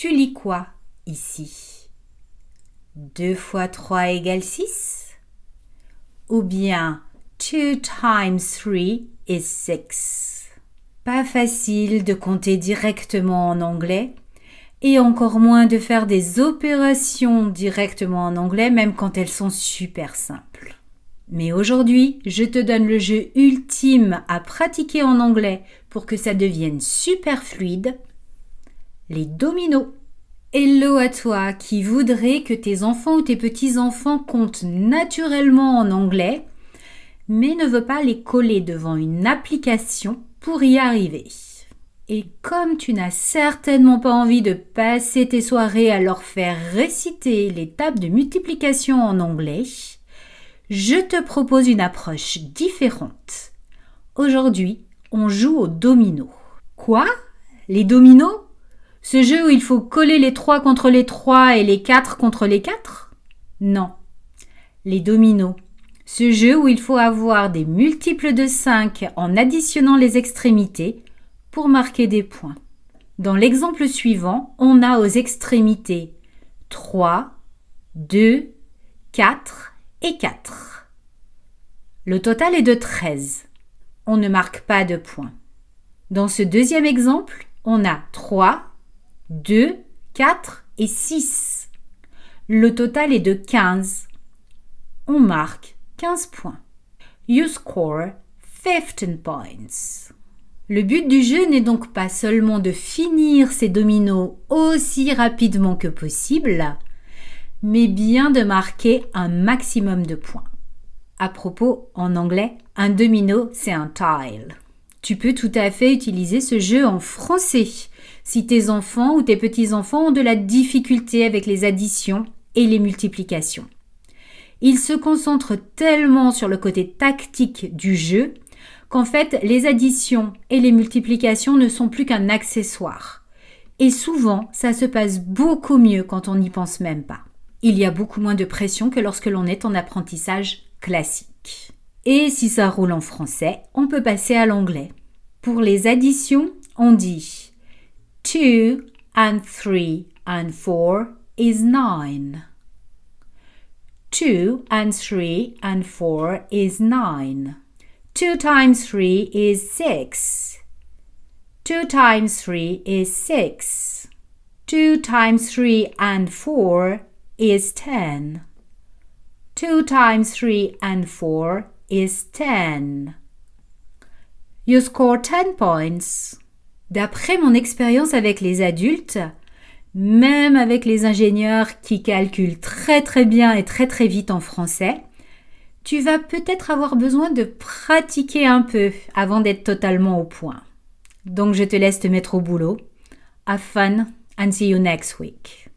Tu lis quoi ici? 2 fois 3 égale 6? Ou bien 2 times 3 is 6? Pas facile de compter directement en anglais et encore moins de faire des opérations directement en anglais même quand elles sont super simples. Mais aujourd'hui, je te donne le jeu ultime à pratiquer en anglais pour que ça devienne super fluide, les dominos. Hello à toi qui voudrais que tes enfants ou tes petits-enfants comptent naturellement en anglais, mais ne veut pas les coller devant une application pour y arriver. Et comme tu n'as certainement pas envie de passer tes soirées à leur faire réciter les tables de multiplication en anglais, je te propose une approche différente. Aujourd'hui, on joue aux dominos. Quoi? Les dominos? Ce jeu où il faut coller les 3 contre les 3 et les 4 contre les 4? Non. Les dominos. Ce jeu où il faut avoir des multiples de 5 en additionnant les extrémités pour marquer des points. Dans l'exemple suivant, on a aux extrémités 3, 2, 4 et 4. Le total est de 13. On ne marque pas de points. Dans ce deuxième exemple, on a 3, 2, 4 et 6. Le total est de 15. On marque 15 points. You score 15 points. Le but du jeu n'est donc pas seulement de finir ces dominos aussi rapidement que possible, mais bien de marquer un maximum de points. À propos, en anglais, un domino, c'est un tile. Tu peux tout à fait utiliser ce jeu en français si tes enfants ou tes petits-enfants ont de la difficulté avec les additions et les multiplications. Ils se concentrent tellement sur le côté tactique du jeu qu'en fait, les additions et les multiplications ne sont plus qu'un accessoire. Et souvent, ça se passe beaucoup mieux quand on n'y pense même pas. Il y a beaucoup moins de pression que lorsque l'on est en apprentissage classique. Et si ça roule en français, on peut passer à l'anglais. Pour les additions, on dit 2 and 3 and 4 is 9. 2 and 3 and 4 is 9. 2 times 3 is 6. 2 times 3 is 6. 2 times 3 and 4 is 10. 2 times 3 and 4 is 10. You score 10 points. D'après mon expérience avec les adultes, même avec les ingénieurs qui calculent très très bien et très très vite en français, tu vas peut-être avoir besoin de pratiquer un peu avant d'être totalement au point. Donc je te laisse te mettre au boulot. Have fun and see you next week.